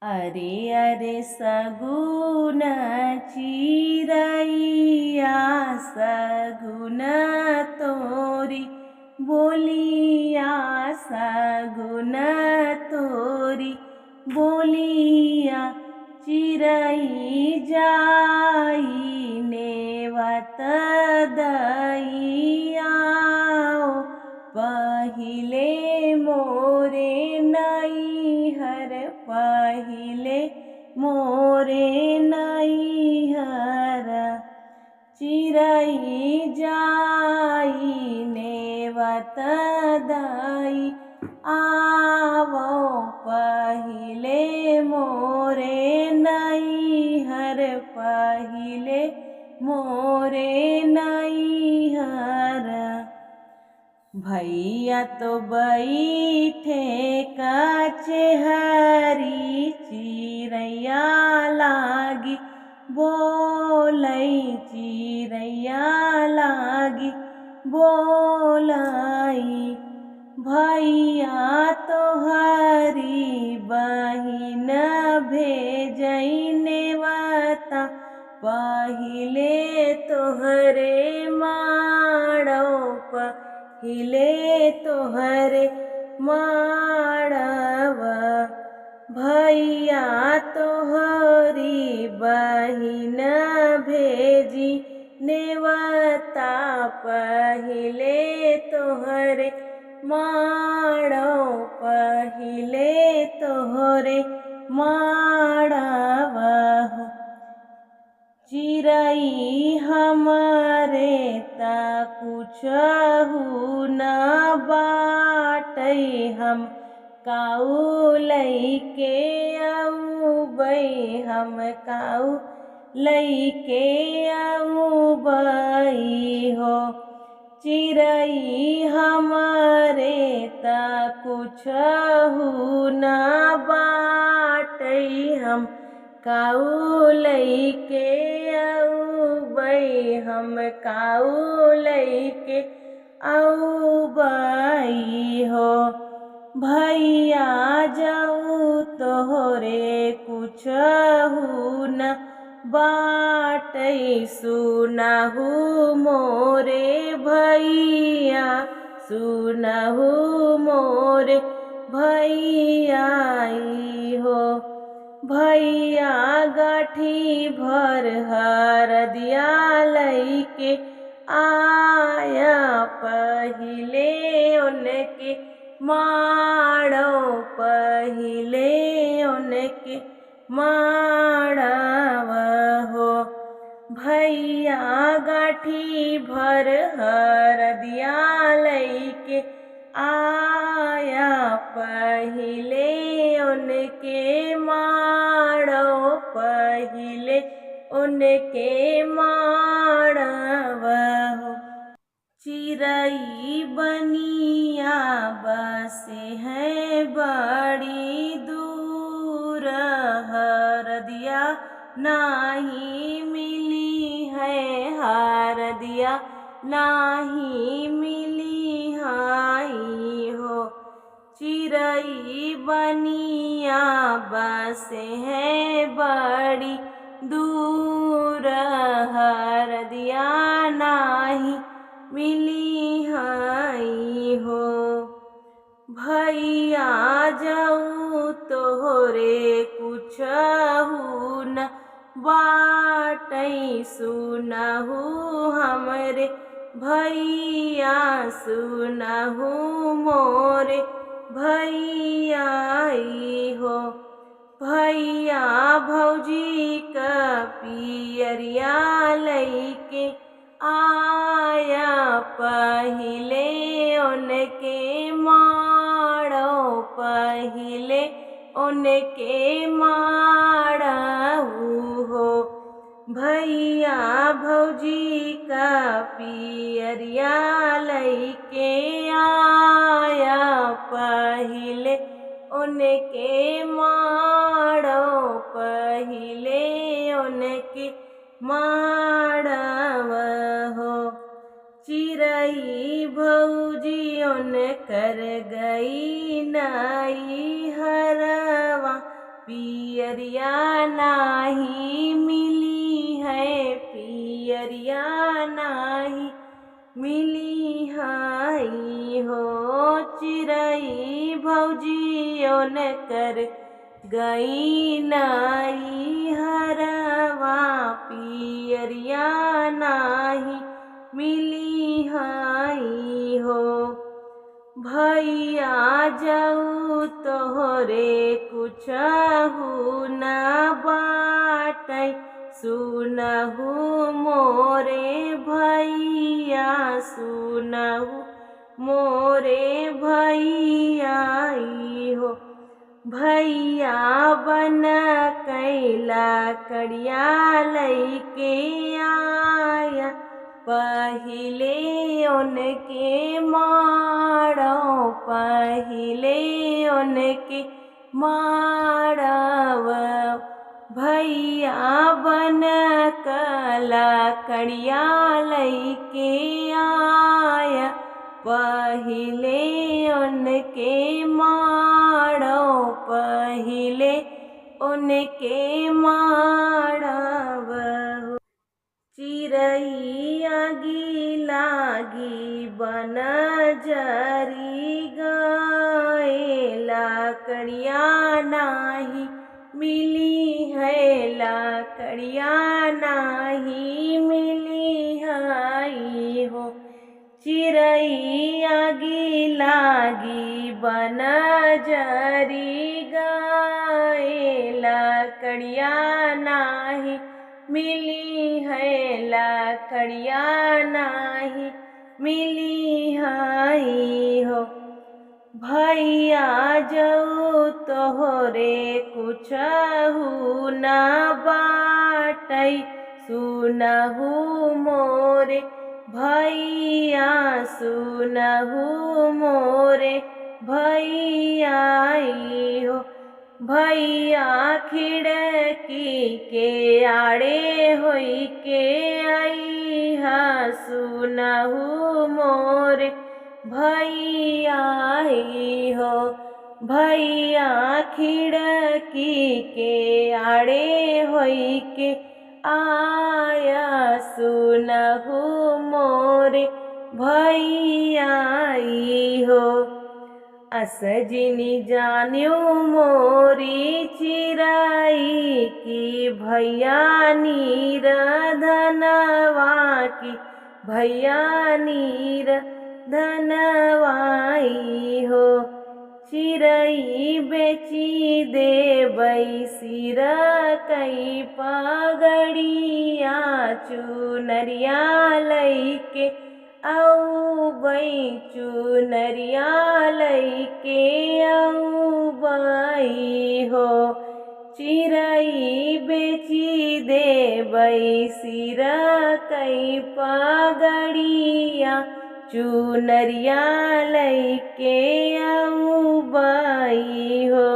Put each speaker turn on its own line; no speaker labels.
अरे अरे सगुन चिरैया सगुन तोरी बोलिया सगुन तोरी बोलिया चिरई जाई नेवत दईआओ पहिले मोरे नैहर पहिले मोरे नैहर चिरई जाई नेवत दई आवो पहिले मोरे नैहर पहिले मोरे नैहर। भैया तो बैठे कचहरी चिरैया लागी बोलै चिरैया लागी बोलाई भैया तोहरी बहिन भेजै नेवता पहिले तोहरे माड़ो पहिले तोहरे माड़व भैया तोहरी बहिन भेजी नेवता पहिले तोहरे माड़ो पहिले तोहरे माड़व चिरई हमरे ता कुछहु न बाटै हम काऊ लैके औबै हम काऊ लैके औबै हो चिरई हमरे ता कुछहु न बाटै हम काऊ लैके औबै हम काऊ लैके औबै हो भैया जाऊ तोहरे कुछहु न बाटै सुनहु मोरे भैया सुनहु मोरे भैया हो भैया गाठी भर हरदिया लैके आया पहिले उनके माड़ो पहिले उनके माड़व हो भैया गाठी भर हरदिया लैके आया पहिले उनके माड़ो पहिले उनके माड़व हो चिरई बनिया बसे हैं बड़ी दूर हरदिया नाही मिली है हरदिया नाही मिली हाई हो चिरई बनिया बसे हैं बड़ी दूर हरदिया नाही मिली हाई हो भैया जाऊ तोहरे कुछहु न बाटै सुनहु हमरे भैया सुनहु मोरे भैया हो भैया भौजी का पियरिया लैके आया पहिले उनके माड़ो पहिले उनके माड़ऊ हो भैया भौजी का पियरिया लैके आया पहिले उनके माड़ो पहिले उनके माड़व हो चिरई भौजी उनकर गई नई हरवा पिय पियरिया नाही मिली है, पियरिया नाही मिली हाई हो। चिरई भौजियों ने कर गई नाई हरवा, पियरिया नाही मिली हाई हो। भैया जाऊ तोहरे कुछहु न बाटै, सुनहु मोरे भैया, सुनहु मोरे भैया हो। भैया बन कैला कड़िया लैके आया, पहिले उनके मारो, पहिले उनके मारव। भैया बन कला कड़िया लैके आया, पहिले उनके मारो, पहिले उनके मारव। चिरई आगी लागी बन जरी गए, लाकड़िया नाही मिली है, लाकड़िया नाही मिली हाई हो। चिरई आगी लागी बन जरी गए, लाकड़िया नाही मिली है, लाकड़िया नाही मिली हाई हो। भैया जाऊ तोहरे कुछहु न बाटै, सुनहु मोरे भैया, सुनहु मोरे भैया हो। भैया खिड़की के आड़े होई के आईहा, सुनहु मोरे भैया हो। भैया खिड़की के आड़े होई के आया, सुनहु मोरे भैया हो। असजिनी जान्यू मोरी चिरई की, भैया नीर धनवा की, भैया नीर धनवाई हो। चिरई बेची देबै सिर कई पगड़िया, चुनरिया लैके औबै, चुनरिया लैके औबै हो। चिरई बेची देबै सिर कई पगड़िया, चुनरिया लैके औबै हो।